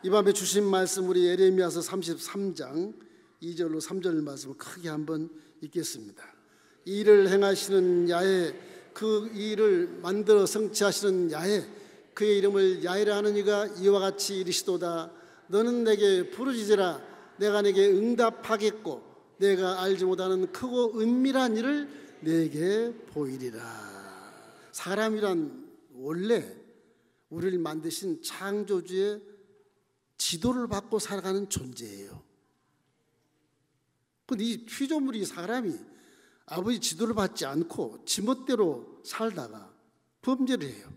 이 밤에 주신 말씀 우리 예레미야서 33장 2절로 3절 말씀을 크게 한번 읽겠습니다. 이 일을 행하시는 야훼, 그 일을 만들어 성취하시는 야훼, 그의 이름을 야훼라 하는 이가 이와 같이 이르시도다. 너는 내게 부르짖으라. 내가 내게 응답하겠고 내가 알지 못하는 크고 은밀한 일을 내게 보이리라. 사람이란 원래 우리를 만드신 창조주의 지도를 받고 살아가는 존재예요. 근데 이 피조물이 사람이 아버지 지도를 받지 않고 지멋대로 살다가 범죄를 해요.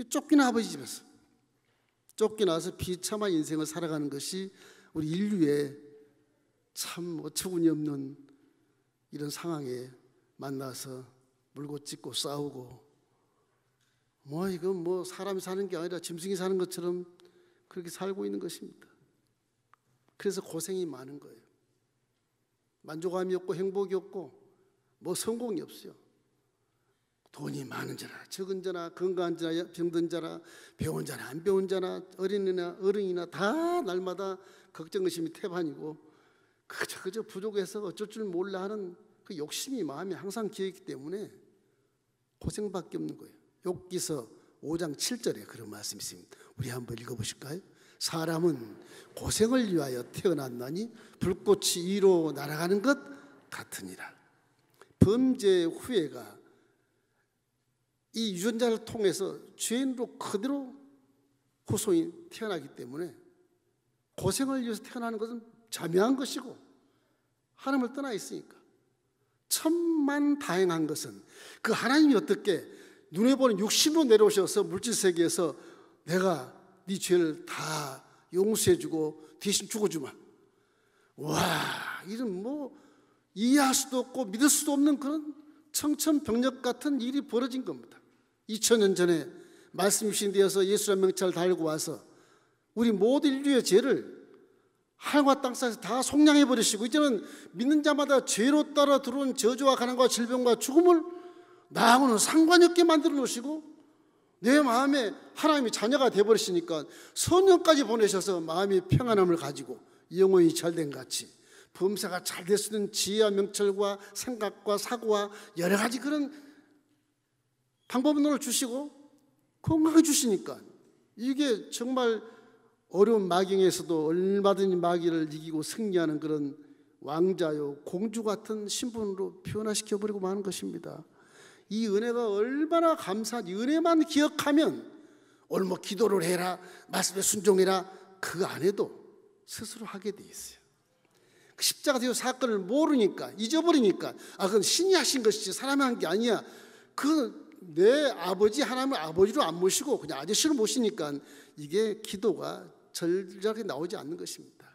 쫓기나 아버지 집에서 쫓겨나서 비참한 인생을 살아가는 것이 우리 인류의 참 어처구니 없는 이런 상황에 만나서 물고 찢고 싸우고 이건 사람이 사는 게 아니라 짐승이 사는 것처럼 그렇게 살고 있는 것입니다. 그래서 고생이 많은 거예요. 만족감이 없고 행복이 없고 성공이 없어요. 돈이 많은 자나 적은 자나 건강한 자나 병든 자나 배운 자나 안 배운 자나 어른이나 다 날마다 걱정 의심이 태반이고 그저 부족해서 어쩔 줄 몰라 하는 그 욕심이 마음에 항상 기어있기 때문에 고생밖에 없는 거예요. 욥기서 5장 7절에 그런 말씀이 있습니다. 우리 한번 읽어보실까요? 사람은 고생을 위하여 태어났나니 불꽃이 위로 날아가는 것 같으니라. 범죄 후회가 이 유전자를 통해서 죄인으로 그대로 후손이 태어나기 때문에 고생을 위해서 태어나는 것은 자명한 것이고 하나님을 떠나 있으니까 천만다행한 것은 그 하나님이 어떻게 눈에 보는 육신으로 내려오셔서 물질세계에서 내가 네 죄를 다 용서해주고 대신 죽어주마. 와, 이런 이해할 수도 없고 믿을 수도 없는 그런 청천벽력 같은 일이 벌어진 겁니다. 2000년 전에 말씀 주신 데에서 예수라는 명찰을 달고 와서 우리 모든 인류의 죄를 하늘과 땅 사이에서 다 속량해 버리시고 이제는 믿는 자마다 죄로 따라 들어온 저주와 가난과 질병과 죽음을 나하고는 상관이 없게 만들어 놓으시고 내 마음에 하나님이 자녀가 되어버리시니까 성령까지 보내셔서 마음이 평안함을 가지고 영혼이 잘된 같이 범사가 잘 될 수 있는 지혜와 명철과 생각과 사고와 여러 가지 그런 방법론을 주시고 건강해 주시니까 이게 정말 어려운 마경에서도 얼마든지 마귀를 이기고 승리하는 그런 왕자요 공주 같은 신분으로 변화시켜버리고 마는 것입니다. 이 은혜가 얼마나 감사한지 은혜만 기억하면 오늘 기도를 해라 말씀에 순종해라 그거 안 해도 스스로 하게 돼 있어요. 그 십자가 대요 사건을 모르니까 잊어버리니까 그건 신이 하신 것이지 사람이 한 게 아니야. 그 내 아버지 하나님을 아버지로 안 모시고 그냥 아저씨로 모시니까 이게 기도가 절절하게 나오지 않는 것입니다.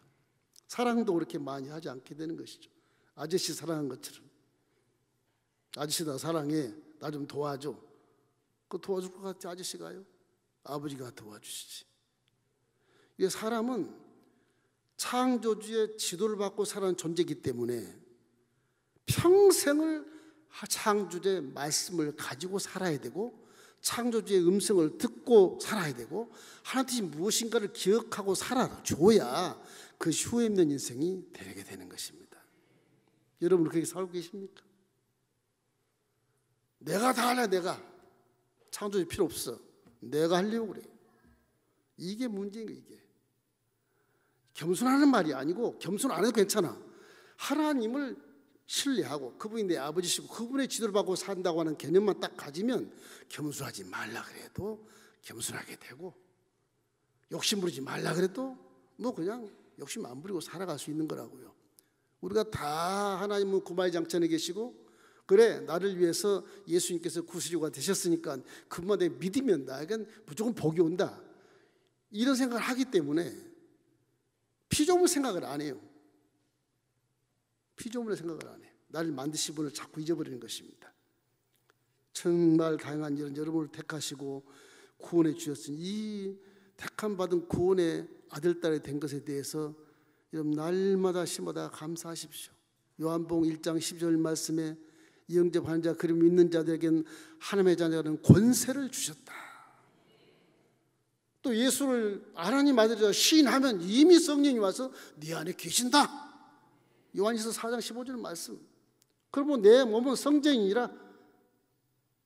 사랑도 그렇게 많이 하지 않게 되는 것이죠. 아저씨 사랑한 것처럼 아저씨 나 사랑해 나 좀 도와줘. 그 도와줄 것 같아 아저씨가요? 아버지가 도와주시지. 이게 사람은 창조주의 지도를 받고 살아가는 존재이기 때문에 평생을 창조주의 말씀을 가지고 살아야 되고 창조주의 음성을 듣고 살아야 되고 하나님 뜻이 무엇인가를 기억하고 살아줘야 그 휴에 있는 인생이 되게 되는 것입니다. 여러분 그렇게 살고 계십니까? 내가 다 할래. 내가 창조주 필요 없어. 내가 하려고 그래. 이게 문제인 거예요. 이게 겸손하는 말이 아니고 겸손 안 해도 괜찮아. 하나님을 신뢰하고 그분이 내 아버지시고 그분의 지도를 받고 산다고 하는 개념만 딱 가지면 겸손하지 말라 그래도 겸손하게 되고 욕심 부리지 말라 그래도 그냥 욕심 안 부리고 살아갈 수 있는 거라고요. 우리가 다 하나님은 구마의장천에 계시고 그래 나를 위해서 예수님께서 구세주가 되셨으니까 그분만 내가 믿으면 나에겐 무조건 복이 온다 이런 생각을 하기 때문에 피조물 생각을 안 해요. 피조물의 생각을 안 해요. 나를 만드신 분을 자꾸 잊어버리는 것입니다. 정말 다양한 일은 여러분을 택하시고 구원해 주셨으니 이 택함 받은 구원의 아들 딸이 된 것에 대해서 여러분 날마다 시마다 감사하십시오. 요한복음 1장 12절 말씀에 이 영접하는 자 그리고 믿는 자들에게는 하나님의 자녀라는 권세를 주셨다. 또 예수를 하나님 아들이라 시인하면 이미 성령이 와서 네 안에 계신다. 요한일서 4장 15절 말씀. 그러면 내 몸은 성전이니라.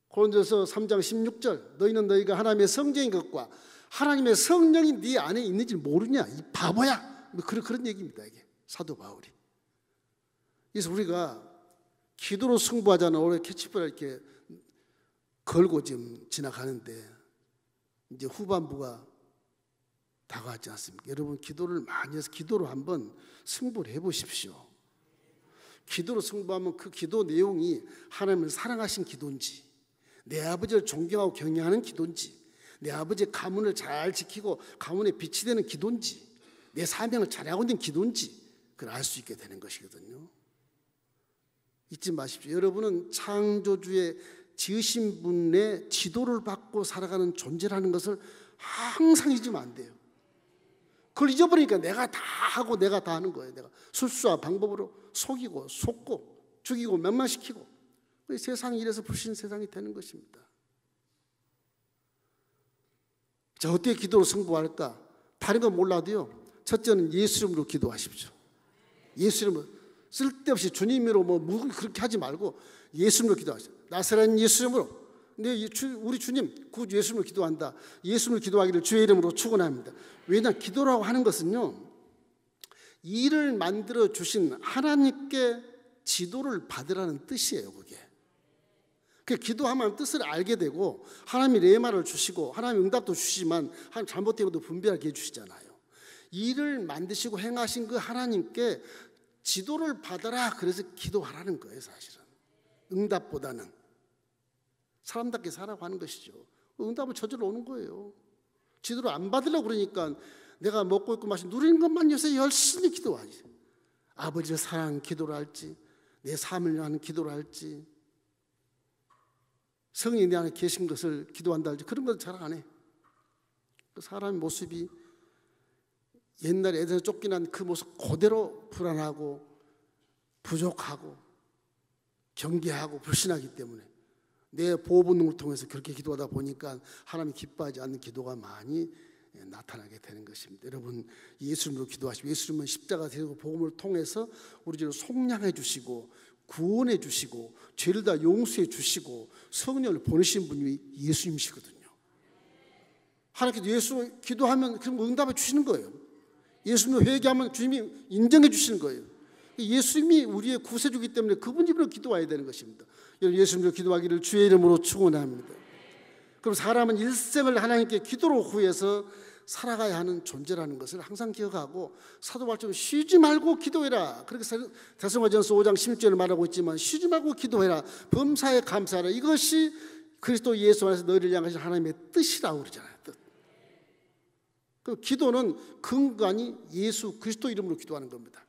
고린도서 3장 16절 너희는 너희가 하나님의 성전인 것과 하나님의 성령이 네 안에 있는지 모르냐 이 바보야. 그런 얘기입니다. 이게 사도 바울이. 그래서 우리가 기도로 승부하자는 올해 캐치프레이를 이렇게 걸고 지금 지나가는데 이제 후반부가 다가왔지 않습니까? 여러분 기도를 많이 해서 기도로 한번 승부를 해보십시오. 기도로 승부하면 그 기도 내용이 하나님을 사랑하신 기도인지, 내 아버지를 존경하고 경외하는 기도인지, 내 아버지의 가문을 잘 지키고 가문에 빛이 되는 기도인지, 내 사명을 잘하고 있는 기도인지 그걸 알 수 있게 되는 것이거든요. 잊지 마십시오. 여러분은 창조주의 지으신 분의 지도를 받고 살아가는 존재라는 것을 항상 잊으면 안 돼요. 그걸 잊어버리니까 내가 다 하고 내가 다 하는 거예요. 내가 술수와 방법으로 속이고 속고 죽이고 멸망시키고 세상이 이래서 불신 세상이 되는 것입니다. 자, 어떻게 기도로 승부할까? 다른 건 몰라도요, 첫째는 예수 이름으로 기도하십시오. 예수 이름으로 쓸데없이 주님으로 그렇게 하지 말고 예수 이름으로 기도하십시오. 나사렛 예수 이름으로. 근데 우리 주님 구 예수 이름으로 기도한다. 예수 이름으로 기도하기를 주의 이름으로 축원합니다. 왜냐하면 기도라고 하는 것은요, 일을 만들어 주신 하나님께 지도를 받으라는 뜻이에요. 그게. 그 기도하면 뜻을 알게 되고 하나님이 레마를 주시고 하나님 응답도 주시지만 하나님 잘못된 것도 분별하게 해주시잖아요. 일을 만드시고 행하신 그 하나님께 지도를 받아라. 그래서 기도하라는 거예요. 사실은 응답보다는 사람답게 살아가고 하는 것이죠. 응답은 저절로 오는 거예요. 지도를 안 받으려고 그러니까 내가 먹고 있고 마시고 누리는 것만 요새 열심히 기도하지. 아버지를 사랑하는 기도를 할지, 내 삶을 위한 기도를 할지, 성령이 내 안에 계신 것을 기도한다 할지 그런 건 잘 안 해. 그 사람의 모습이 옛날에 애들에서 쫓겨난 그 모습 그대로 불안하고 부족하고 경계하고 불신하기 때문에 내 보호 본능을 통해서 그렇게 기도하다 보니까 하나님이 기뻐하지 않는 기도가 많이 나타나게 되는 것입니다. 여러분 예수 이름으로 기도하시고 예수 이름은 십자가 되고 복음을 통해서 우리 죄를 속량해 주시고 구원해 주시고 죄를 다 용서해 주시고 성령을 보내신 분이 예수님이시거든요. 하나님께서 예수 기도하면 그럼 응답해 주시는 거예요. 예수님을 회개하면 주님이 인정해 주시는 거예요. 예수님이 우리의 구세주기 때문에 그분 이름으로 기도해야 되는 것입니다. 예수님으로 기도하기를 주의 이름으로 축원합니다. 그럼 사람은 일생을 하나님께 기도로 구해서 살아가야 하는 존재라는 것을 항상 기억하고 사도 바울처럼 쉬지 말고 기도해라. 그렇게 데살로니가전서 5장 16절을 말하고 있지만 쉬지 말고 기도해라. 범사에 감사하라. 이것이 그리스도 예수 안에서 너희를 향하신 하나님의 뜻이라고 그러잖아요. 뜻. 그 기도는 근간이 예수 그리스도 이름으로 기도하는 겁니다.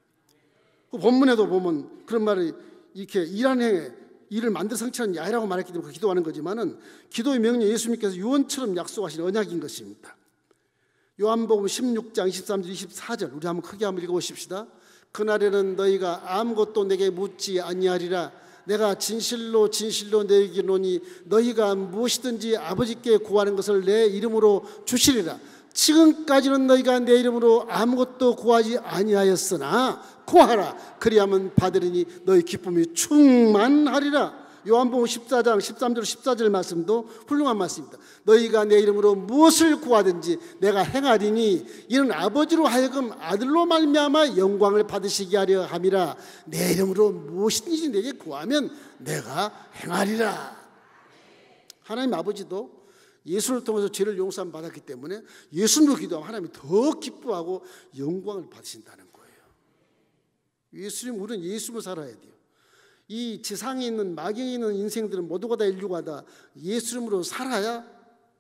그 본문에도 보면 그런 말이 이렇게 일하는 행에 일을 만들 성취하는 야이라고 말했기 때문에 기도하는 거지만은 기도의 명령 예수님께서 유언처럼 약속하신 언약인 것입니다. 요한복음 16장 23절 24절 우리 한번 크게 한번 읽어보십시다. 그날에는 너희가 아무것도 내게 묻지 아니하리라. 내가 진실로 진실로 너희에게 이르노니 너희가 무엇이든지 아버지께 구하는 것을 내 이름으로 주시리라. 지금까지는 너희가 내 이름으로 아무것도 구하지 아니하였으나 구하라. 그리하면 받으리니 너희 기쁨이 충만하리라. 요한복음 14장 13절 14절 말씀도 훌륭한 말씀입니다. 너희가 내 이름으로 무엇을 구하든지 내가 행하리니 이는 아버지로 하여금 아들로 말미암아 영광을 받으시게 하려 함이라. 내 이름으로 무엇이든지 내게 구하면 내가 행하리라. 하나님 아버지도 예수를 통해서 죄를 용서함 받았기 때문에 예수님으로 기도하면 하나님이 더 기뻐하고 영광을 받으신다는 거예요. 예수님, 우리는 예수로 살아야 돼요. 이 지상에 있는 마경에 있는 인생들은 모두가 다 인류가 다 예수님으로 살아야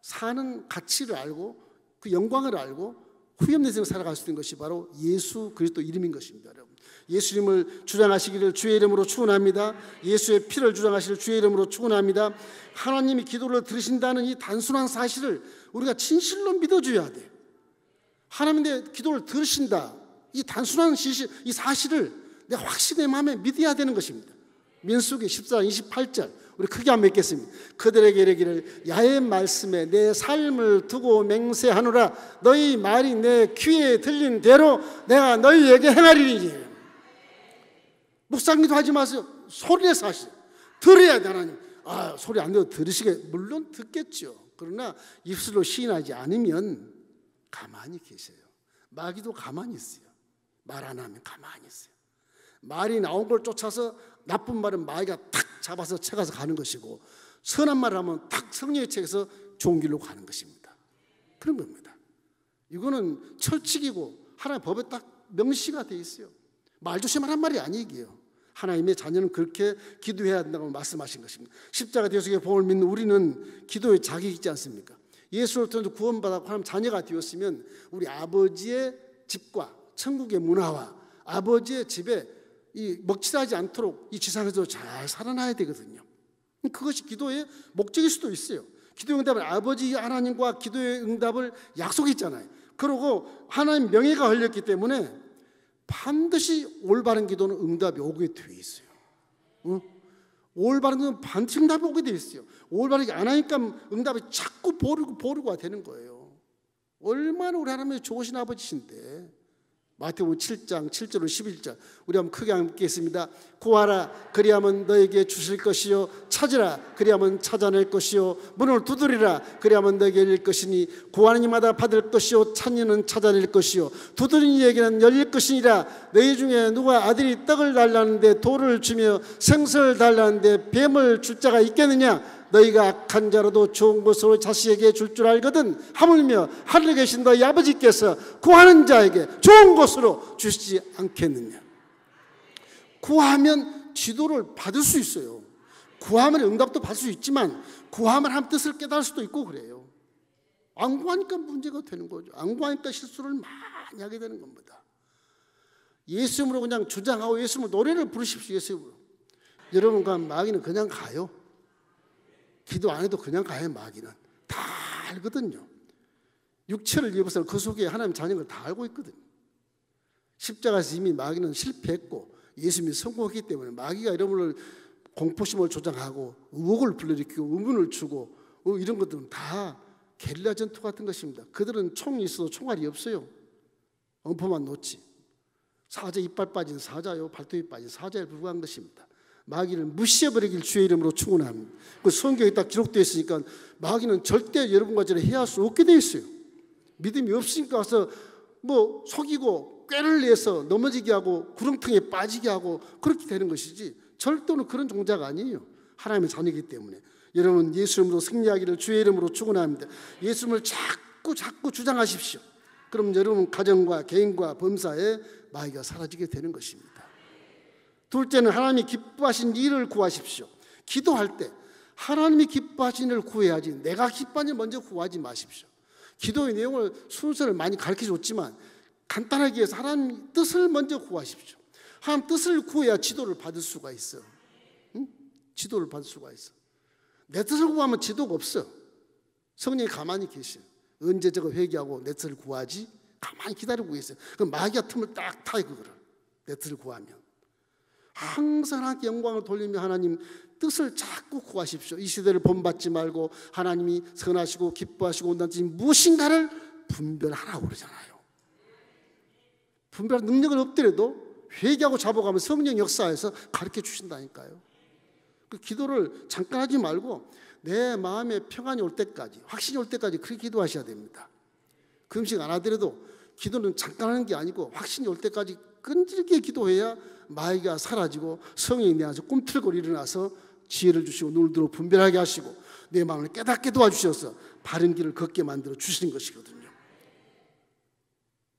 사는 가치를 알고 그 영광을 알고 후회없는 인생을 살아갈 수 있는 것이 바로 예수 그리스도 이름인 것입니다. 여러분, 예수님을 주장하시기를 주의 이름으로 축원합니다. 예수의 피를 주장하시기를 주의 이름으로 축원합니다. 하나님이 기도를 들으신다는 이 단순한 사실을 우리가 진실로 믿어줘야 돼요. 하나님 내 기도를 들으신다, 이 단순한 이 사실을 내가 확실히 내 마음에 믿어야 되는 것입니다. 민수기 14장 28절 우리 크게 한번 읽겠습니다. 그들에게 이르기를 야의 말씀에 내 삶을 두고 맹세하노라. 너희 말이 내 귀에 들린 대로 내가 너희에게 행하리니. 묵상기도 하지 마세요. 소리내서 하시죠. 들어야 돼 하나님. 소리 안 들어도 들으시게 물론 듣겠죠. 그러나 입술로 시인하지 않으면 가만히 계세요. 마귀도 가만히 있어요. 말 안 하면 가만히 있어요. 말이 나온 걸 쫓아서 나쁜 말은 마귀가 탁 잡아서 채가서 가는 것이고, 선한 말을 하면 탁 성령의 책에서 좋은 길로 가는 것입니다. 그런 겁니다. 이거는 철칙이고 하나님의 법에 딱 명시가 돼 있어요. 말 조심하란 말이 아니에요. 하나님의 자녀는 그렇게 기도해야 한다고 말씀하신 것입니다. 십자가 대속의 복음을 믿는 우리는 기도에 자격이 있지 않습니까? 예수를 통해서 구원받았고 하나님 자녀가 되었으면 우리 아버지의 집과 천국의 문화와 아버지의 집에 먹칠하지 않도록 이 지상에서 잘 살아나야 되거든요. 그것이 기도의 목적일 수도 있어요. 기도의 응답은 아버지 하나님과 기도의 응답을 약속했잖아요. 그러고 하나님 명예가 걸렸기 때문에 반드시 올바른 기도는 응답이 오게 되어 있어요. 올바른 기도는 반드시 응답이 오게 되어 있어요. 올바르게 안 하니까 응답이 자꾸 보류가 되는 거예요. 얼마나 우리 하나님의 좋으신 아버지신데. 마태복음 7장 7절로 11절 우리 한번 크게 함께 읽겠습니다. 구하라 그리하면 너에게 주실 것이요, 찾으라 그리하면 찾아낼 것이요, 문을 두드리라 그리하면 너에게 열릴 것이니 구하는 이마다 받을 것이요, 찾는 이는 찾아낼 것이요, 두드리는 이에게는 열릴 것이니라. 너희 중에 누가 아들이 떡을 달라는데 돌을 주며 생선을 달라는데 뱀을 줄 자가 있겠느냐? 너희가 악한 자로도 좋은 것으로 자식에게 줄 줄 알거든 하물며 하늘에 계신 너희 아버지께서 구하는 자에게 좋은 것으로 주시지 않겠느냐. 구하면 지도를 받을 수 있어요. 구하면 응답도 받을 수 있지만 구하면 하나님 뜻을 깨달을 수도 있고 그래요. 안 구하니까 문제가 되는 거죠. 안 구하니까 실수를 많이 하게 되는 겁니다. 예수 이름으로 그냥 주장하고 예수 이름으로 노래를 부르십시오. 예수 이름으로. 여러분과 마귀는 그냥 가요. 기도 안 해도 그냥 가요. 마귀는 다 알거든요. 육체를 입어서 그 속에 하나님 자녀인 걸 다 알고 있거든요. 십자가에서 이미 마귀는 실패했고 예수님이 성공했기 때문에 마귀가 여러분을 공포심을 조장하고 의혹을 불러일으키고 의문을 주고 이런 것들은 다 게릴라 전투 같은 것입니다. 그들은 총이 있어도 총알이 없어요. 엄포만 놓지. 사자 이빨 빠진 사자요, 발톱이 빠진 사자에 불과한 것입니다. 마귀를 무시해버리길 주의 이름으로 축원합니다. 그 성경에 딱 기록되어 있으니까 마귀는 절대 여러분과 저를 해할 수 없게 되어 있어요. 믿음이 없으니까 와서 뭐 속이고 꾀를 내서 넘어지게 하고 구렁텅이에 빠지게 하고 그렇게 되는 것이지 절대로 그런 종자가 아니에요. 하나님의 자녀이기 때문에. 여러분 예수 이름으로 승리하기를 주의 이름으로 축원합니다. 예수 이름을 자꾸 주장하십시오. 그럼 여러분 가정과 개인과 범사에 마귀가 사라지게 되는 것입니다. 둘째는 하나님이 기뻐하신 일을 구하십시오. 기도할 때 하나님이 기뻐하신 일을 구해야지 내가 기뻐하는 일 먼저 구하지 마십시오. 기도의 내용을 순서를 많이 가르쳐줬지만 간단하게 해서 하나님 뜻을 먼저 구하십시오. 하나님 뜻을 구해야 지도를 받을 수가 있어. 응? 지도를 받을 수가 있어. 내 뜻을 구하면 지도가 없어. 성령이 가만히 계셔. 언제 저거 회개하고 내 뜻을 구하지? 가만히 기다리고 있어요. 그럼 마귀가 틈을 딱 타요. 그거를 내 뜻을 구하면 항상 하나님께 영광을 돌리며 하나님 뜻을 자꾸 구하십시오. 이 시대를 본받지 말고 하나님이 선하시고 기뻐하시고 온다는 뜻이 무엇인가를 분별하라고 그러잖아요. 분별할 능력은 없더라도 회개하고 잡아가면 성령 역사에서 가르쳐 주신다니까요. 그 기도를 잠깐 하지 말고 내 마음에 평안이 올 때까지, 확신이 올 때까지 그렇게 기도하셔야 됩니다. 그 음식 안 하더라도 기도는 잠깐 하는 게 아니고 확신이 올 때까지 끈질기게 기도해야 마귀가 사라지고 성령이 내 안에서 꿈틀거리고 일어나서 지혜를 주시고 눈을 들어 분별하게 하시고 내 마음을 깨닫게 도와주셔서 바른 길을 걷게 만들어 주시는 것이거든요.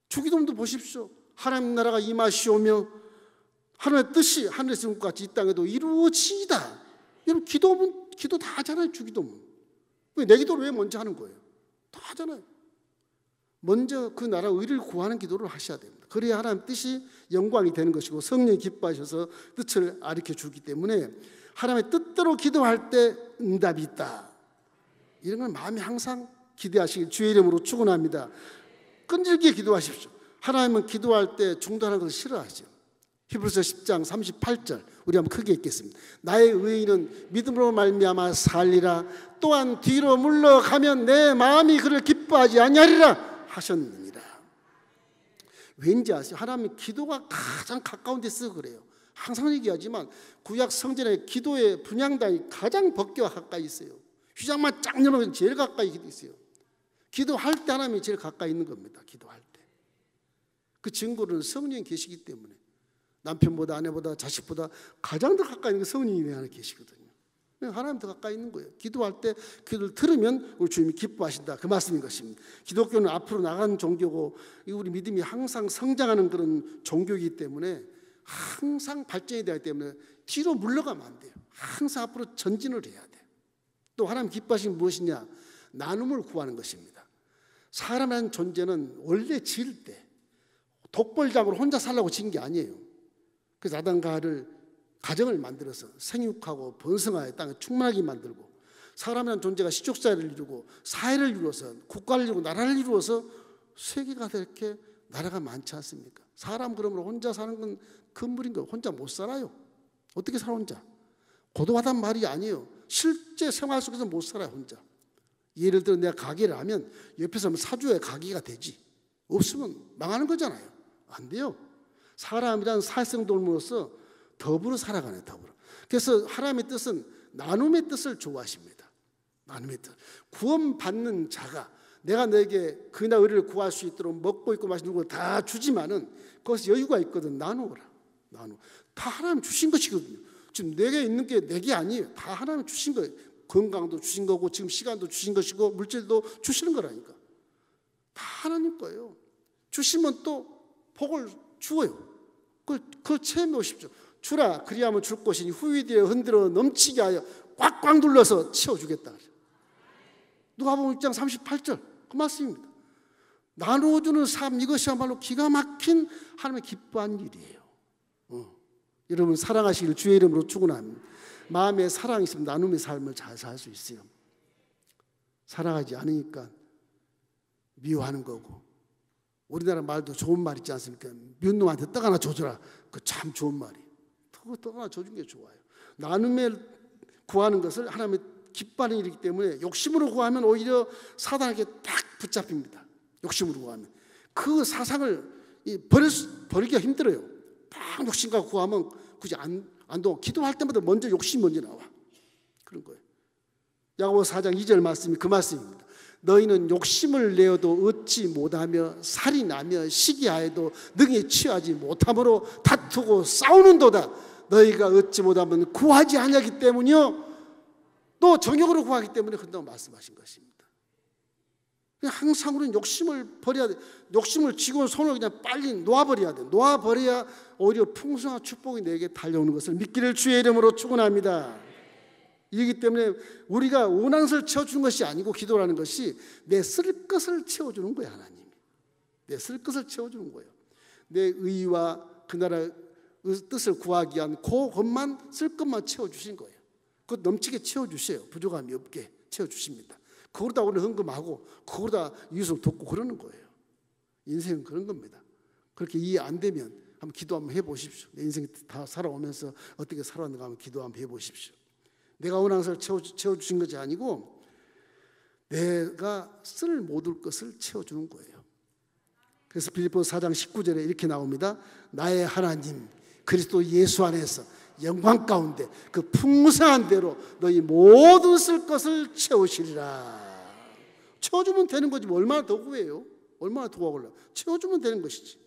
주기도문도 보십시오. 하나님 나라가 임하시오며 하나님의 뜻이 하늘에서 온 것 같이 이 땅에도 이루어지이다. 여러분 기도 다 하잖아요. 주기도문. 내 기도를 왜 먼저 하는 거예요? 다 하잖아요. 먼저 그 나라 의를 구하는 기도를 하셔야 됩니다. 그래야 하나님 뜻이 영광이 되는 것이고 성령이 기뻐하셔서 뜻을 가르쳐 주기 때문에 하나님의 뜻대로 기도할 때 응답이 있다. 이런 걸 마음에 항상 기대하시길 주의 이름으로 축원합니다. 끈질기게 기도하십시오. 하나님은 기도할 때 중단하는 것을 싫어하죠. 히브리서 10장 38절 우리 한번 크게 읽겠습니다. 나의 의인은 믿음으로 말미암아 살리라. 또한 뒤로 물러가면 내 마음이 그를 기뻐하지 아니하리라 하셨느니라. 왠지 아세요? 하나님 기도가 가장 가까운 데 쓰고 그래요. 항상 얘기하지만 구약 성전의 기도의 분향단이 가장 법궤와 가까이 있어요. 휘장만 쫙 열면 제일 가까이 있어요. 기도할 때 하나님이 제일 가까이 있는 겁니다. 기도할 때. 그 증거는 성령이 계시기 때문에 남편보다 아내보다 자식보다 가장 더 가까이 있는 게 성령이 내 안에 계시거든요. 하나님 더 가까이 있는 거예요. 기도할 때 기도를 들으면 우리 주님이 기뻐하신다. 그 말씀인 것입니다. 기독교는 앞으로 나가는 종교고 우리 믿음이 항상 성장하는 그런 종교이기 때문에 항상 발전이 되기 때문에 뒤로 물러가면 안 돼요. 항상 앞으로 전진을 해야 돼요. 또 하나님 기뻐하시는 게 무엇이냐? 나눔을 구하는 것입니다. 사람이라는 존재는 원래 지을 때 독벌장으로 혼자 살라고 지은 게 아니에요. 그래서 아담과 하와를 가정을 만들어서 생육하고 번성하여 땅에 충만하게 만들고 사람이라는 존재가 시족사회를 이루고 사회를 이루어서 국가를 이루고 나라를 이루어서 세계가 이렇게 나라가 많지 않습니까? 사람 그러면 혼자 사는 건 금물인 거예요. 혼자 못 살아요. 어떻게 살아 혼자? 고도하단 말이 아니에요. 실제 생활 속에서 못 살아요 혼자. 예를 들어 내가 가게를 하면 옆에서 사줘야 가게가 되지. 없으면 망하는 거잖아요. 안 돼요. 사람이란 사회성 동물로서 더불어 살아가네. 더불어. 그래서 하나님의 뜻은 나눔의 뜻을 좋아하십니다. 나눔의 뜻. 구원받는 자가 내가 너에게 그나 의를 구할 수 있도록 먹고 있고 마시는 걸 다 주지만은 거기서 여유가 있거든. 나누어라. 나누어. 다 하나님 주신 것이거든요. 지금 내게 있는 게 내게 아니에요. 다 하나님 주신 거예요. 건강도 주신 거고 지금 시간도 주신 것이고 물질도 주시는 거라니까. 다 하나님 거예요. 주시면 또 복을 주어요. 그걸 체험해 오십시오. 주라 그리하면 줄 것이니 후이되어 흔들어 넘치게 하여 꽉꽉 눌러서 채워주겠다. 누가복음 6장 38절 그 말씀입니다. 나누어주는 삶 이것이야말로 기가 막힌 하나님의 기뻐한 일이에요. 여러분 사랑하시길 주의 이름으로 축원합니다. 마음에 사랑이 있으면 나눔의 삶을 잘 살 수 있어요. 사랑하지 않으니까 미워하는 거고 우리나라 말도 좋은 말 있지 않습니까? 미운 놈한테 떡 하나 줘줘라. 그 참 좋은 말이에요. 떡 하나 줘준 게 좋아요. 나눔을 구하는 것을 하나님의 기뻐하는 일이기 때문에 욕심으로 구하면 오히려 사단에게 딱 붙잡힙니다. 욕심으로 구하면 그 사상을 버리기가 힘들어요. 딱 욕심과 구하면 굳이 안 도 기도할 때마다 먼저 욕심이 먼저 나와. 그런 거예요. 야고보서 4장 2절 말씀이 그 말씀입니다. 너희는 욕심을 내어도 얻지 못하며 살이 나며 시기하여도 능히 취하지 못하므로 다투고 싸우는도다. 너희가 얻지 못하면 구하지 아니하기 때문이요 또 정욕으로 구하기 때문에 그런다고 말씀하신 것입니다. 항상 우리는 욕심을 버려야 돼. 욕심을 쥐고 손을 그냥 빨리 놓아버려야 돼. 놓아버려야 오히려 풍성한 축복이 내게 달려오는 것을 믿기를 주의 이름으로 축원합니다. 이기 때문에 우리가 원하는 것을 채워주는 것이 아니고 기도라는 것이 내 쓸 것을 채워주는 거예요. 하나님이 내 쓸 것을 채워주는 거예요. 내 의와 그 나라의 뜻을 구하기 위한 그것만 쓸 것만 채워주신 거예요. 그것 넘치게 채워주세요. 부족함이 없게 채워주십니다. 그러다 오늘 헌금하고 그러다 이웃을 돕고 그러는 거예요. 인생은 그런 겁니다. 그렇게 이해 안 되면 한번 기도 한번 해보십시오. 내 인생 다 살아오면서 어떻게 살아왔는가 한번 기도 한번 해보십시오. 내가 원하는 것을 채워주신 것이 아니고 내가 쓸 모든 것을 채워주는 거예요. 그래서 빌립보서 4장 19절에 이렇게 나옵니다. 나의 하나님 그리스도 예수 안에서 영광 가운데 그 풍성한 대로 너희 모든 쓸 것을 채우시리라. 채워주면 되는 거지 뭐 얼마나 더 구해요? 얼마나 더 구하려고 채워주면 되는 것이지.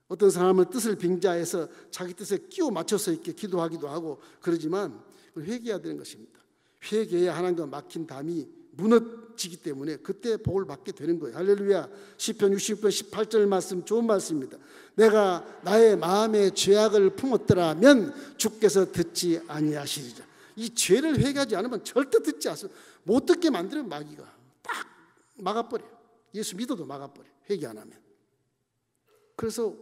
어떤 사람은 뜻을 빙자해서 자기 뜻에 끼워 맞춰서 이렇게 기도하기도 하고 그러지만 회개해야 되는 것입니다. 회개해야 하나님과 막힌 담이 무너지기 때문에 그때 복을 받게 되는 거예요. 할렐루야. 시편 60편 18절 말씀 좋은 말씀입니다. 내가 나의 마음에 죄악을 품었더라면 주께서 듣지 아니하시리라. 이 죄를 회개하지 않으면 절대 듣지 않습니다. 못 듣게 만드는 마귀가 딱 막아버려요. 예수 믿어도 막아버려요. 회개 안 하면. 그래서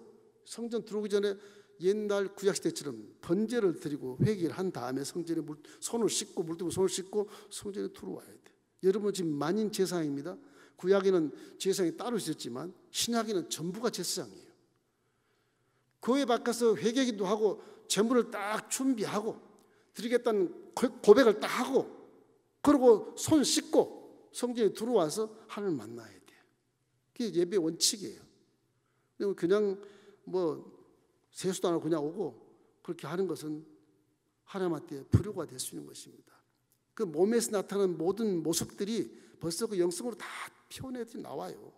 성전 들어오기 전에 옛날 구약시대처럼 번제를 드리고 회개를 한 다음에 성전에 손을 씻고 물들고 손을 씻고 성전에 들어와야 돼요. 여러분 지금 만인 제사장입니다. 구약에는 제사장이 따로 있었지만 신약에는 전부가 제사장이에요. 교회 밖에서 회개기도 하고 재물을 딱 준비하고 드리겠다는 고백을 딱 하고 그리고 손 씻고 성전에 들어와서 하나님을 만나야 돼요. 그게 예배 원칙이에요. 그냥 뭐 세수도 안 하고 그냥 오고 그렇게 하는 것은 하나님한테 불효가 될 수 있는 것입니다. 그 몸에서 나타나는 모든 모습들이 벌써 그 영성으로 다 표현해서 나와요.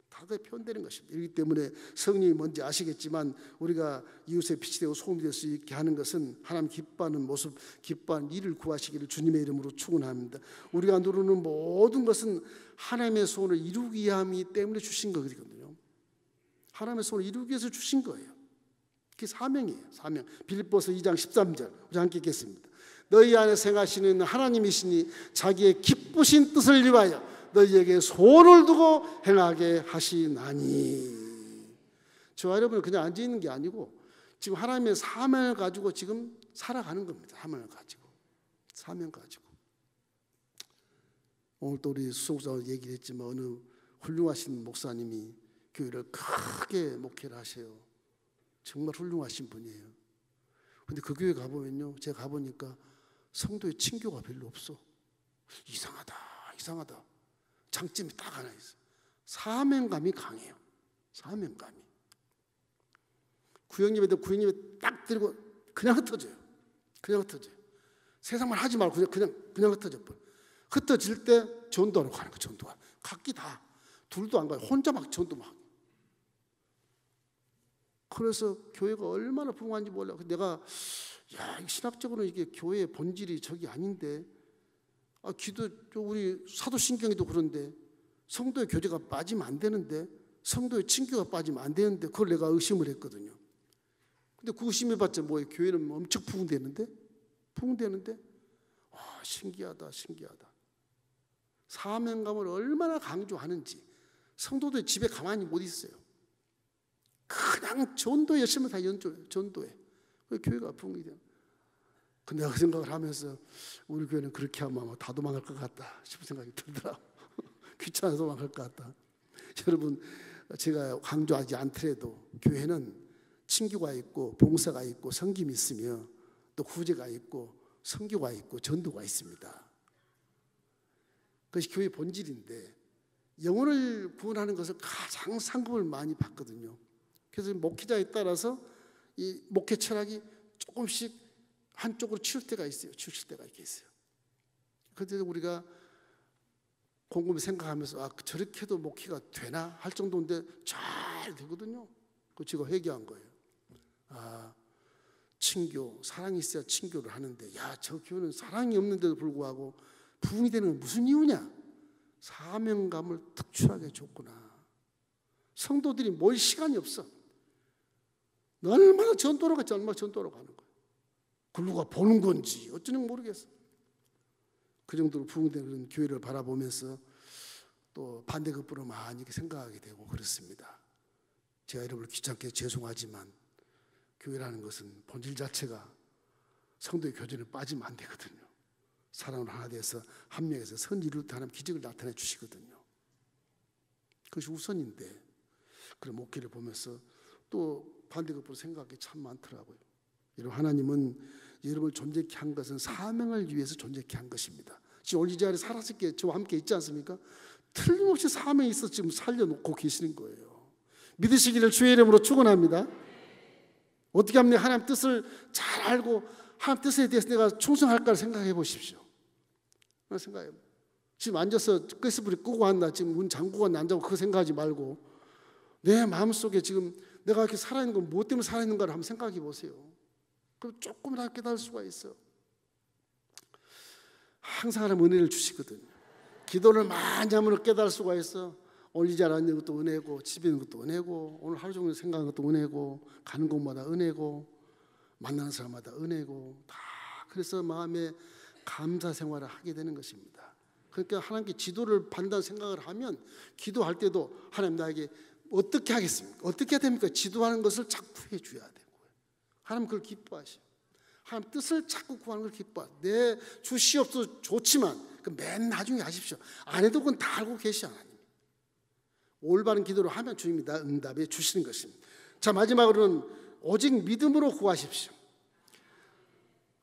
다 표현되는 것입니다. 그렇기 때문에 성령이 뭔지 아시겠지만 우리가 이웃의 빛이 되고 소금이 될 수 있게 하는 것은 하나님 기뻐하는 모습, 기뻐하는 일을 구하시기를 주님의 이름으로 축원합니다. 우리가 누르는 모든 것은 하나님의 소원을 이루기 위함이 때문에 주신 거거든요. 하나님의 소원을 이루기 위해서 주신 거예요. 그게 사명이에요. 사명. 빌립보서 2장 13절 우리 함께 읽겠습니다. 너희 안에 생하시는 하나님이시니 자기의 기쁘신 뜻을 위하여 너희에게 소원을 두고 행하게 하시나니. 저와 여러분은 그냥 앉아있는 게 아니고 지금 하나님의 사명을 가지고 지금 살아가는 겁니다. 사명을 가지고. 오늘 또 우리 수송사로 얘기를 했지만 어느 훌륭하신 목사님이 교회를 크게 목회를 하세요. 정말 훌륭하신 분이에요. 근데 그 교회 가보면요, 제가 가보니까 성도의 친교가 별로 없어. 이상하다. 장점이 딱 하나 있어. 사명감이 강해요. 사명감이. 구역예배도 구역예배 딱 들고 그냥 흩어져요. 세상만 하지 말고 그냥 흩어져 버려. 흩어질 때 전도하러 가는 거. 전도하. 각기 다 둘도 안 가요. 혼자 막 전도 막. 그래서 교회가 얼마나 부흥한지 몰라. 내가 신학적으로 이게 교회의 본질이 저기 아닌데, 기도 우리 사도신경에도 그런데 성도의 교제가 빠지면 안 되는데, 성도의 친교가 빠지면 안 되는데 그걸 내가 의심을 했거든요. 근데 그 의심해봤자 뭐예요? 교회는 엄청 부흥되는데, 신기하다. 사명감을 얼마나 강조하는지. 성도들 집에 가만히 못 있어요. 그냥 전도에 열심히 다 전도해. 교회가 부흥이 돼요. 근데 내가 그 생각을 하면서 우리 교회는 그렇게 하면 아마 다 도망갈 것 같다 싶은 생각이 들더라. 귀찮아서 도망갈 것 같다. 여러분, 제가 강조하지 않더라도 교회는 친교가 있고 봉사가 있고 섬김이 있으며 또 구제가 있고 선교가 있고 전도가 있습니다. 그것이 교회의 본질인데 영혼을 구원하는 것을 가장 상급을 많이 받거든요. 그래서 목회자에 따라서 이 목회 철학이 조금씩 한쪽으로 치울 때가 있어요. 이렇게 있어요. 그런데 우리가 곰곰이 생각하면서 저렇게도 목회가 되나 할 정도인데 잘 되거든요. 그 제가 회개한 거예요. 친교, 사랑이 있어야 친교를 하는데 저 교회는 사랑이 없는데도 불구하고 부흥이 되는 건 무슨 이유냐? 사명감을 특출하게 줬구나. 성도들이 몰 시간이 없어. 얼마나 전도로 가는 거예요. 그걸 누가 보는 건지 어쩌는지 모르겠어. 그 정도로 부흥되는 교회를 바라보면서 또 반대급부로 많이 이렇게 생각하게 되고 그렇습니다. 제가 여러분을 귀찮게 죄송하지만 교회라는 것은 본질 자체가 성도의 교제는 빠지면 안 되거든요. 사람으로 하나 돼서 한 명에서 선 이룰 때 하나님 기적을 나타내 주시거든요. 그것이 우선인데 그런 목회를 보면서 또 반대급부로 생각이 참 많더라고요. 여러분, 하나님은 여러분을 존재케 한 것은 사명을 위해서 존재케 한 것입니다. 지금 오늘 이 자리에 살았을 때 저와 함께 있지 않습니까? 틀림없이 사명이 있어 지금 살려놓고 계시는 거예요. 믿으시기를 주의 이름으로 축원합니다. 어떻게 하면 하나님 뜻을 잘 알고 하나님 뜻에 대해서 내가 충성할까를 생각해 보십시오. 생각해요. 지금 앉아서 가스불이 끄고 한다, 지금 문 잠그고 앉아고 그거 생각하지 말고 내 마음속에 지금 내가 이렇게 살아있는 건 무엇 때문에 살아있는가를 한번 생각해 보세요. 그럼 조금이라도 깨달을 수가 있어요. 항상 하나님 은혜를 주시거든요. 기도를 많이 하면 깨달을 수가 있어. 오늘 이 자리에 앉는 것도 은혜고, 집에 있는 것도 은혜고, 오늘 하루 종일 생각하는 것도 은혜고, 가는 곳마다 은혜고, 만나는 사람마다 은혜고, 다 그래서 마음에 감사 생활을 하게 되는 것입니다. 그러니까 하나님께 지도를 받는다는 생각을 하면 기도할 때도 하나님 나에게 어떻게 하겠습니까? 어떻게 해야 됩니까? 지도하는 것을 자꾸 해줘야 되고요. 하나님 그걸 기뻐하셔요. 하나님 뜻을 자꾸 구하는 걸 기뻐하셔요. 내 주시옵소서 좋지만 맨 나중에 하십시오. 안 해도 그건 다 알고 계시 하나님. 올바른 기도를 하면 주님이 다 응답해 주시는 것입니다. 자, 마지막으로는 오직 믿음으로 구하십시오.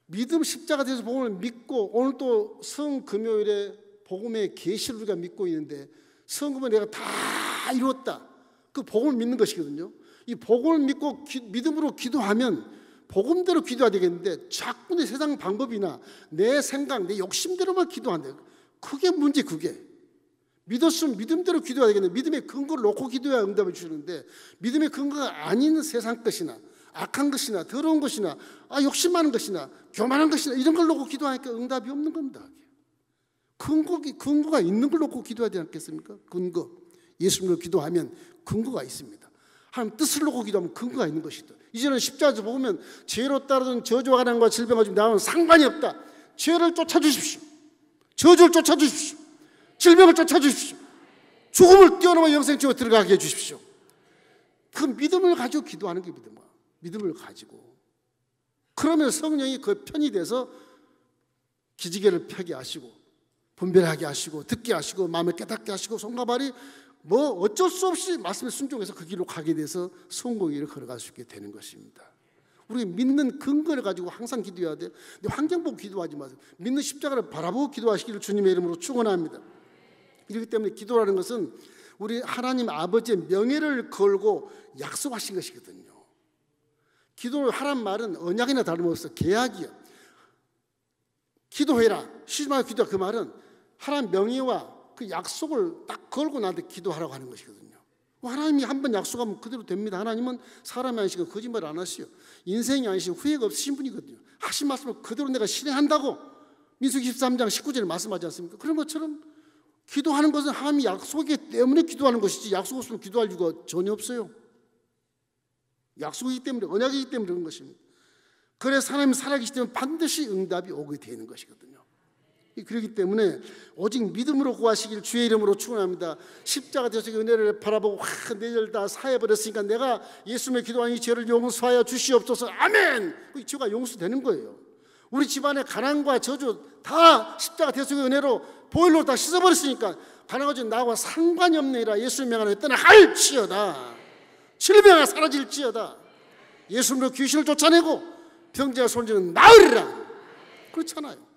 믿음, 십자가 돼서 복음을 믿고, 오늘 또 성금요일에 복음의 계시를 우리가 믿고 있는데, 성금은 내가 다 이루었다, 그 복음을 믿는 것이거든요. 이 복음을 믿고 믿음으로 기도하면 복음대로 기도해야 되겠는데, 자꾸 내 세상 방법이나 내 생각, 내 욕심대로만 기도한대. 그게 문제. 그게 믿었으면 믿음대로 기도해야 되겠는데, 믿음의 근거를 놓고 기도해야 응답을 주시는데, 믿음의 근거가 아닌 세상 것이나 악한 것이나 더러운 것이나 욕심 많은 것이나 교만한 것이나 이런 걸 놓고 기도하니까 응답이 없는 겁니다. 근거가 있는 걸 놓고 기도해야 되지 않겠습니까? 근거. 예수님으로 기도하면 근거가 있습니다. 하나님 뜻을 놓고 기도하면 근거가 있는 것이다. 이제는 십자가에서 보면 죄로 따르던 저주와 가난과 질병과 지금 나오는 상관이 없다. 죄를 쫓아주십시오. 저주를 쫓아주십시오. 질병을 쫓아주십시오. 죽음을 뛰어넘어 영생지로 들어가게 해주십시오. 그 믿음을 가지고 기도하는 게 믿음을 가지고. 그러면 성령이 그 편이 돼서 기지개를 펴게 하시고, 분별하게 하시고, 듣게 하시고, 마음을 깨닫게 하시고, 손과 발이 어쩔 수 없이 말씀에 순종해서 그 길로 가게 돼서 성공의 길을 걸어갈 수 있게 되는 것입니다. 우리 믿는 근거를 가지고 항상 기도해야 돼. 근데 환경 보고 기도하지 마세요. 믿는 십자가를 바라보고 기도하시기를 주님의 이름으로 축원합니다. 이렇기 때문에 기도라는 것은 우리 하나님 아버지의 명예를 걸고 약속하신 것이거든요. 기도를 하란 말은 언약이나 다름없어 계약이요. 기도해라, 쉬지 말고 기도하라, 그 말은 하나님 명예와 그 약속을 딱 걸고 나한테 기도하라고 하는 것이거든요. 하나님이 한번 약속하면 그대로 됩니다. 하나님은 사람이 아니시고 거짓말 안 하시요, 인생이 아니시고 후회가 없으신 분이거든요. 하신 말씀을 그대로 내가 실행한다고 민수기 13장 19절에 말씀하지 않습니까? 그런 것처럼 기도하는 것은 하나님이 약속이기 때문에 기도하는 것이지, 약속 없으면 기도할 이유가 전혀 없어요. 약속이기 때문에, 언약이기 때문에 그런 것입니다. 그래서 하나님이 살아계시기 때문에 반드시 응답이 오게 되는 것이거든요. 그렇기 때문에 오직 믿음으로 구하시길 주의 이름으로 축원합니다. 십자가 되어서 은혜를 바라보고 내 죄를 다 사해버렸으니까 내가 예수님의 기도하니 이 죄를 용서하여 주시옵소서. 아멘. 그 죄가 용서되는 거예요. 우리 집안의 가난과 저주 다 십자가 대속의 은혜로 보혈로 다 씻어버렸으니까 가난과 저주 나와 상관이 없느니라. 예수님 명하는 떠나 할지어다. 질병이 사라질지어다. 예수님으로 귀신을 쫓아내고 병자와 손질은 나으리라. 그렇잖아요.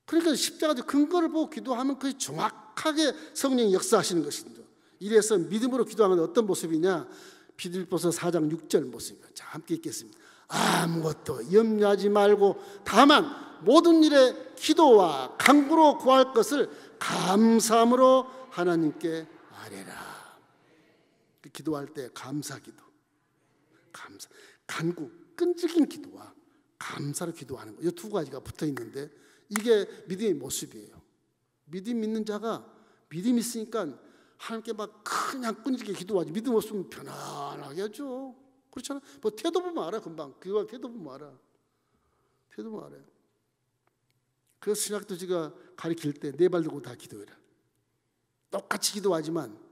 그러니까 십자가의 근거를 보고 기도하면 그게 정확하게 성령이 역사하시는 것입니다. 이래서 믿음으로 기도하면 어떤 모습이냐? 빌립보서 4장 6절 모습입니다. 자, 함께 읽겠습니다. 아무것도 염려하지 말고 다만 모든 일에 기도와 간구로 구할 것을 감사함으로 하나님께 아뢰라. 기도할 때 감사기도, 간구, 끈질긴 기도와 감사로 기도하는 거, 이 두 가지가 붙어 있는데 이게 믿음의 모습이에요. 믿음 있는 자가 믿음 있으니까 하나님께 막 그냥 끈질기게 기도하지. 믿음 없으면 편안하게 하죠. 그렇잖아. 태도 보면 알아. 금방 그거 태도 보면 알아. 태도 보면 알아요. 그래서 신학도 제가 가르칠 때 네 발 들고 다 기도해라. 똑같이 기도하지만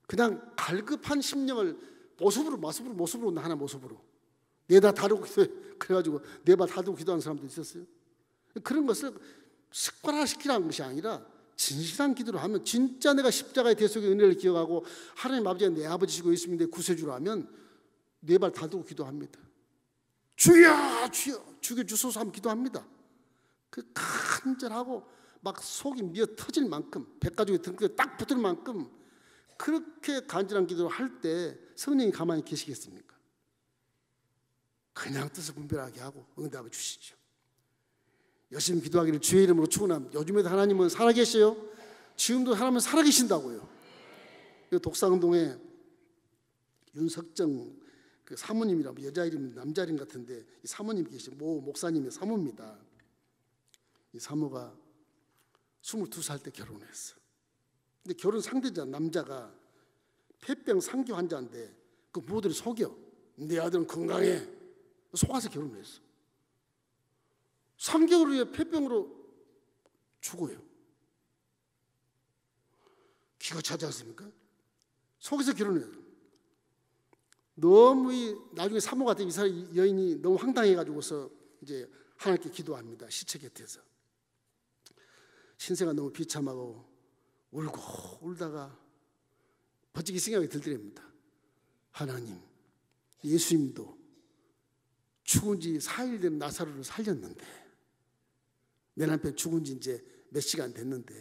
그냥 갈급한 심령을 모습으로 하나 모습으로 네 다 다르고 그래가지고 네 발 다 들고 기도하는 사람도 있었어요. 그런 것을 습관화시키라는 것이 아니라 진실한 기도를 하면, 진짜 내가 십자가의 대속의 은혜를 기억하고 하나님 아버지가 내 아버지시고 예수님의 구세주로 하면 네 발 다 들고 기도합니다. 주여 주여 죽여주소서 하면 기도합니다. 그 간절하고 막 속이 미어 터질 만큼, 백가죽이 등급에 딱 붙을 만큼 그렇게 간절한 기도를 할 때 성령이 가만히 계시겠습니까? 그냥 뜻을 분별하게 하고 응답을 주시죠. 열심히 기도하기를 주의 이름으로 축원합니다. 요즘에도 하나님은 살아계셔요. 지금도 하나님은 살아계신다고요. 독사운동에 윤석정 그 사모님이라고, 여자 이름 남자 이름 같은데 이 사모님 계시죠. 모 목사님의 사모입니다. 이 사모가 22살 때 결혼했어. 근데 결혼 상대자 남자가 폐병 상기 환자인데 그 부모들이 속여. 내 아들은 건강해. 속아서 결혼했어. 3개월 후에 폐병으로 죽어요. 기가 차지 않습니까? 속에서 결혼해요. 너무 나중에 사모가 된 이 여인이 너무 황당해가지고서 이제 하나님께 기도합니다. 시체 곁에서. 신세가 너무 비참하고 울고 울다가 버찌기 생각이 들더랍니다. 하나님, 예수님도 죽은 지 4일 된 나사로를 살렸는데, 내 남편 죽은 지 이제 몇 시간 됐는데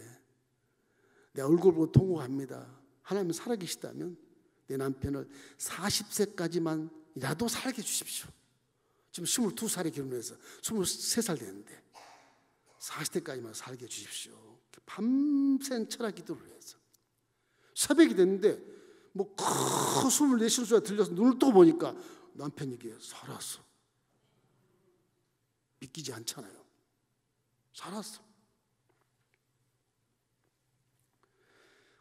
내 얼굴 보고 통곡합니다. 하나님 살아계시다면 내 남편을 40세까지만이라도 살게 해주십시오. 지금 22살에 결혼해서 23살 됐는데 40대까지만 살게 해주십시오. 밤샘 철학 기도를 해서 새벽이 됐는데 뭐 큰 숨을 내쉬는 소리가 들려서 눈을 떠 보니까 남편이 이게 살았어. 믿기지 않잖아요. 살았어.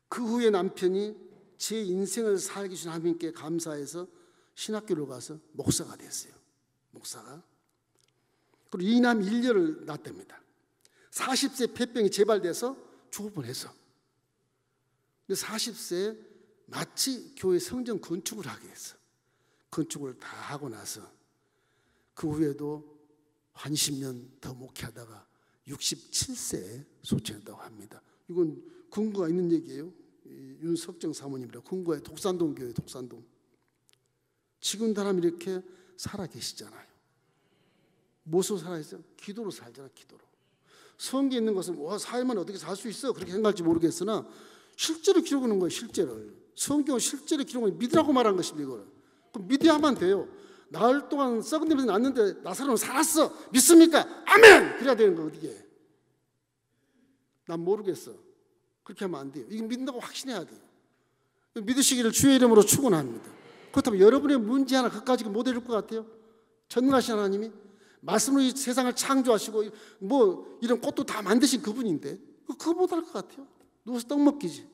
그 후에 남편이 제 인생을 살게 주신 하나님께 감사해서 신학교를 가서 목사가 됐어요. 목사가. 그리고 이남 1녀를 낳았답니다. 40세 폐병이 재발돼서 죽을 뻔했어. 근데 40세에 마치 교회 성전 건축을 하게 했어. 건축을 다 하고 나서 그 후에도 한 20년 더 목회하다가 67세에 소천했다고 합니다. 이건 근거가 있는 얘기예요. 윤석정 사모님이라 근거에 독산동 교회 독산동. 지금 사람이 이렇게 살아 계시잖아요. 무엇으로 살아있어요? 기도로 살잖아. 기도로. 성경에 있는 것은 살면 어떻게 살 수 있어? 그렇게 생각할지 모르겠으나 실제로 기록하는 거예요. 실제를. 성경은 실제로 기록하는 믿으라고 말한 것입니다. 이거를. 그럼 믿어야만 돼요. 나흘 동안 썩은 냄새 났는데 나사로는 살았어. 믿습니까? 아멘! 그래야 되는 거 어디게? 난 모르겠어. 그렇게 하면 안 돼요. 이거 믿는다고 확신해야 돼요. 믿으시기를 주의 이름으로 축원합니다. 그렇다면 여러분의 문제 하나 그까지 못 해줄 것 같아요? 전능하신 하나님이 말씀으로 이 세상을 창조하시고 뭐 이런 꽃도 다 만드신 그분인데 그거 못 할 것 같아요? 누워서 떡 먹기지.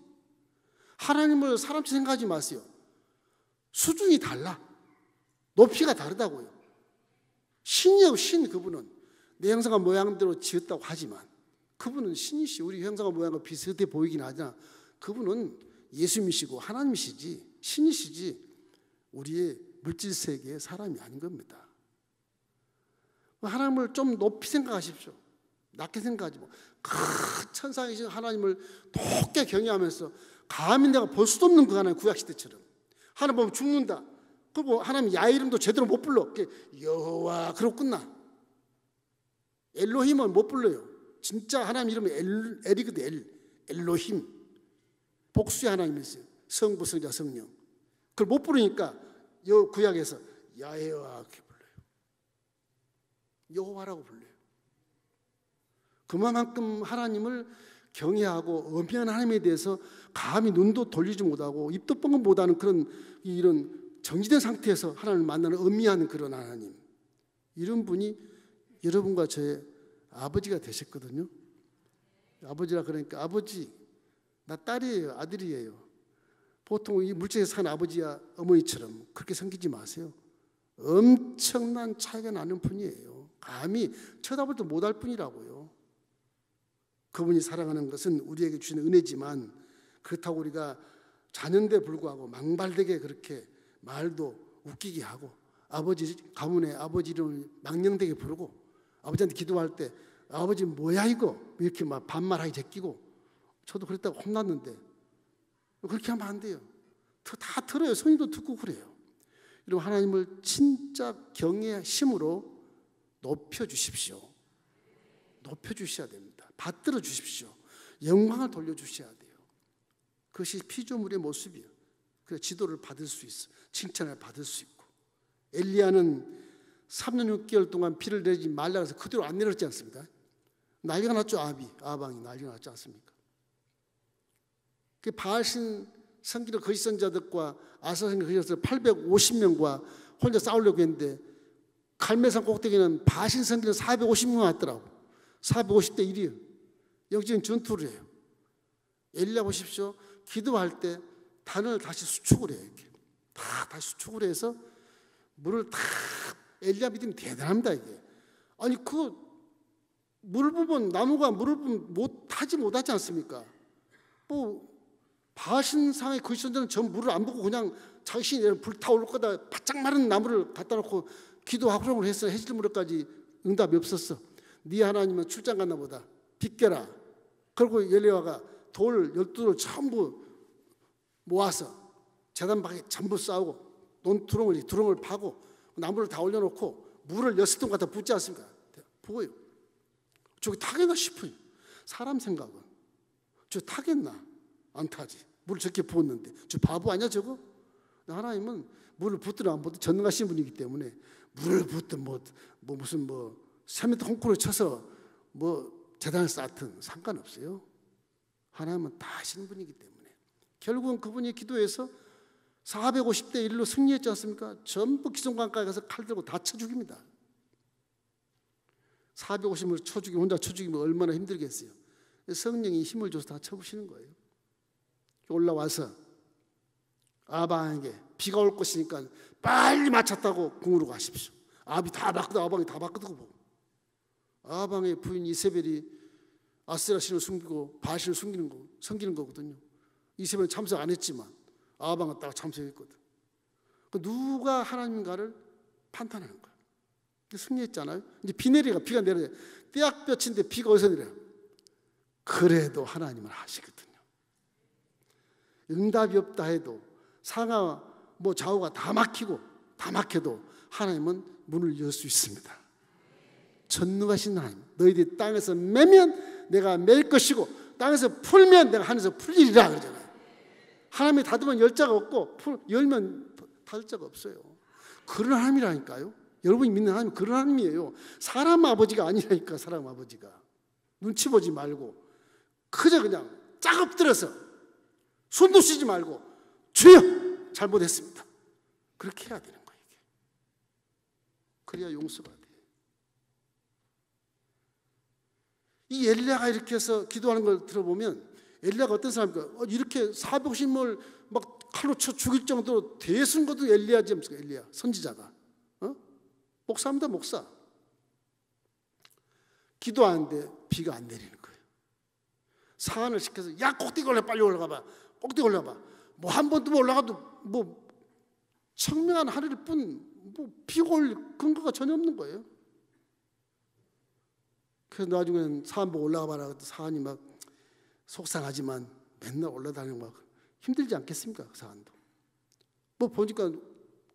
하나님을 사람처럼 생각하지 마세요. 수준이 달라. 높이가 다르다고요. 신이요 신. 그분은 내 형상과 모양대로 지었다고 하지만 그분은 신이시. 우리 형상과 모양과 비슷해 보이긴 하잖아. 그분은 예수님이시고 하나님이시지 신이시지 우리의 물질 세계의 사람이 아닌 겁니다. 하나님을 좀 높이 생각하십시오. 낮게 생각하지 뭐. 큰 천상이신 하나님을 높게 경외하면서 감히 내가 볼 수도 없는 그 하나님 구약시대처럼 하나님 보면 죽는다. 그리고 하나님 야 이름도 제대로 못 불러. 여호와 그러고 끝나. 엘로힘은 못 불러요. 진짜 하나님 이름은 엘이거든. 엘로힘. 복수의 하나님이세요. 성부 성자 성령. 그걸 못 부르니까 구약에서 야훼와 그렇게 불러요. 여호와라고 불러요. 그만큼 하나님을 경외하고 엄연한 하나님에 대해서 감히 눈도 돌리지 못하고 입도 뻥긋 못하는 그런 이런 정지된 상태에서 하나님을 만나는 엄미한 그런 하나님. 이런 분이 여러분과 저의 아버지가 되셨거든요. 아버지라 그러니까 아버지 나 딸이에요 아들이에요. 보통 이 물질에서 사는 아버지야 어머니처럼 그렇게 섬기지 마세요. 엄청난 차이가 나는 분이에요. 감히 쳐다볼 때 못할 뿐이라고요. 그분이 사랑하는 것은 우리에게 주시는 은혜지만 그렇다고 우리가 자녀인데 불구하고 망발되게 그렇게 말도 웃기게 하고 아버지 가문에 아버지 이름을 망령되게 부르고 아버지한테 기도할 때 아버지 뭐야 이거 이렇게 막 반말하게 제끼고 저도 그랬다고 혼났는데 그렇게 하면 안 돼요. 다 들어요. 성인도 듣고 그래요. 여러분 하나님을 진짜 경외심으로 높여주십시오. 높여주셔야 됩니다. 받들어 주십시오. 영광을 돌려주셔야 돼요. 그것이 피조물의 모습이에요. 그래서 지도를 받을 수 있어. 칭찬을 받을 수 있고. 엘리야는 3년 6개월 동안 비를 내리지 말라 해서 그대로 안 내렸지 않습니까? 난리가 났죠. 아방이 난리가 났지 않습니까? 그 바알신 선기를 거짓 선자들과 아사 선기 거짓 850명과 혼자 싸우려고 했는데 갈멜산 꼭대기는 바알신 선기는 450명 왔더라고. 450대 1이에요. 영적인 전투를 해요. 엘리야 보십시오. 기도할 때 단을 다시 수축을 해요. 이렇게 다시 수축을 해서 물을 다 엘리야 믿음이 대단합니다. 이게 아니 그 물을 부으면 나무가 물을 부으면 못하지 않습니까? 뭐 바신상의 그 선자는 전 물을 안 부고 그냥 자신이 불타오를 거다 바짝 마른 나무를 갖다 놓고 기도하고 했어. 해질물까지 응답이 없었어. 네 하나님은 출장 갔나 보다. 비껴라. 그리고 엘리야가 돌 12돌을 전부 모아서 제단 밖에 전부 싸우고 두렁을 파고 나무를 다 올려놓고 물을 6통 갖다 붓지 않습니까? 부어요. 저기 타겠나 싶어요. 사람 생각은 저 타겠나? 안 타지. 물을 저렇게 부었는데 저 바보 아니야 저거? 하나님은 물을 붓든 안 붓든 전능하신 분이기 때문에 물을 붓든 무슨 3m 콩쿠르를 쳐서 재단을 쌓든 상관없어요. 하나님은 다 하시는 분이기 때문에 결국은 그분이 기도해서 450대 1로 승리했지 않습니까? 전부 기송강가에 가서 칼 들고 다 쳐 죽입니다. 450을 쳐 죽이면 혼자 쳐 죽이면 얼마나 힘들겠어요. 성령이 힘을 줘서 다 쳐부시는 거예요. 올라와서 아방에게 비가 올 것이니까 빨리 마쳤다고 궁으로 가십시오. 아방이 다 바꾸고 아방의 부인 이세벨이 아세라 신을 숨기고 바알신을 섬기는 거거든요. 이세벨은 참석 안 했지만 아방은 딱 참석했거든. 누가 하나님인가를 판단하는 거야. 승리했잖아요. 이제 비가 내려요. 떼약볕인데 비가 어디서 내려요? 그래도 하나님은 하시거든요. 응답이 없다 해도 상하 좌우가 다 막혀도 하나님은 문을 열 수 있습니다. 전능하신 하나님, 너희들이 땅에서 매면 내가 맬 것이고 땅에서 풀면 내가 하늘에서 풀리리라 그러잖아요. 하나님이 닫으면 열 자가 없고 열면 닫을 자가 없어요. 그런 하나님이라니까요. 여러분이 믿는 하나님 그런 하나님이에요. 사람 아버지가 아니라니까. 사람 아버지가 눈치 보지 말고 그저 그냥 짝 엎드려서 손도 쓰지 말고 주여 잘못했습니다. 그렇게 해야 되는 거예요. 이게. 그래야 용서가 돼. 이 엘리야가 이렇게 해서 기도하는 걸 들어보면 엘리야가 어떤 사람입니까? 이렇게 450을 막 칼로 쳐 죽일 정도로 대순 것도 엘리야지 않습니까? 엘리야 선지자가. 목사입니다. 목사. 기도하는데 비가 안 내리는 거예요. 사안을 시켜서 야 꼭대기 올라 빨리 올라가봐. 꼭대기 올라가봐. 한 번도 올라가도 청명한 하늘일 뿐 비가 올 근거가 전혀 없는 거예요. 그래서 나중에는 사안 보고 올라가 봐라. 사안이 막 속상하지만 맨날 올라다니고 막 힘들지 않겠습니까? 그 사안도. 보니까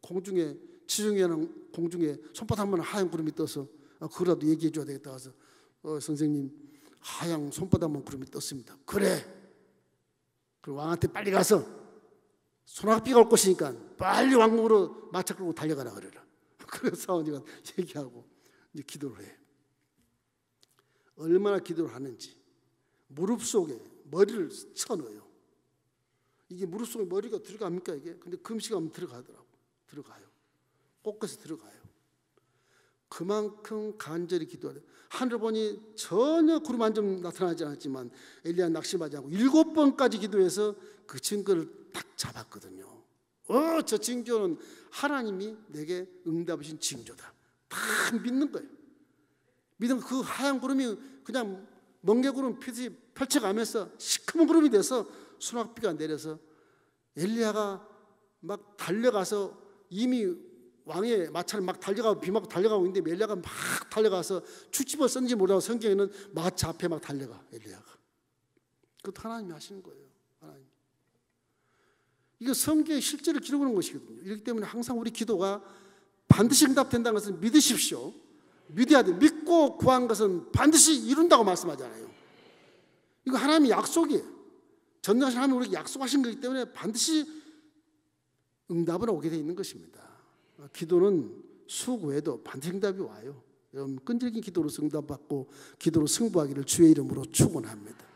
공중에 지중해는 공중에 손바닥 한번 하얀 구름이 떠서 그거라도 얘기해 줘야 되겠다 해서 선생님 하얀 손바닥만 구름이 떴습니다. 그래. 그럼 왕한테 빨리 가서 소나비가 올 것이니까 빨리 왕궁으로 마차 끌고 달려가라 그래라. 그래서 사원이가 얘기하고 이제 기도를 해. 얼마나 기도를 하는지 무릎 속에 머리를 쳐넣어요. 이게 무릎 속에 머리가 들어갑니까 이게? 근데 금식하면 들어가요. 꽃가서 들어가요. 그만큼 간절히 기도하래. 하늘 보니 전혀 구름 한 점 나타나지 않았지만 엘리야 낙심하지 않고 7번까지 기도해서 그 증거를 딱 잡았거든요. 저 징조는 하나님이 내게 응답하신 징조다. 다 믿는 거예요. 믿으면 그 하얀 구름이 그냥 멍게구름 펼쳐가면서 시커먼 구름이 돼서 수낙비가 내려서 엘리야가 막 달려가서 이미 왕의 마차를 막 달려가고 비 맞고 달려가고 있는데 엘리야가 막 달려가서 축집을 썼는지 몰라도 성경에는 마차 앞에 막 달려가 엘리야가. 그것도 하나님이 하시는 거예요. 하나님. 이거 성경에 실제로 기록하는 것이거든요. 이렇기 때문에 항상 우리 기도가 반드시 응답된다는 것은 믿으십시오. 믿어야 돼. 믿고 구한 것은 반드시 이룬다고 말씀하잖아요. 이거 하나님의 약속이에요. 전능하신 하나님이 우리에게 약속하신 거기 때문에 반드시 응답은 오게 되어 있는 것입니다. 기도는 수고해도 반드시 응답이 와요. 여러분 끈질긴 기도로 응답받고 기도로 승부하기를 주의 이름으로 축원합니다.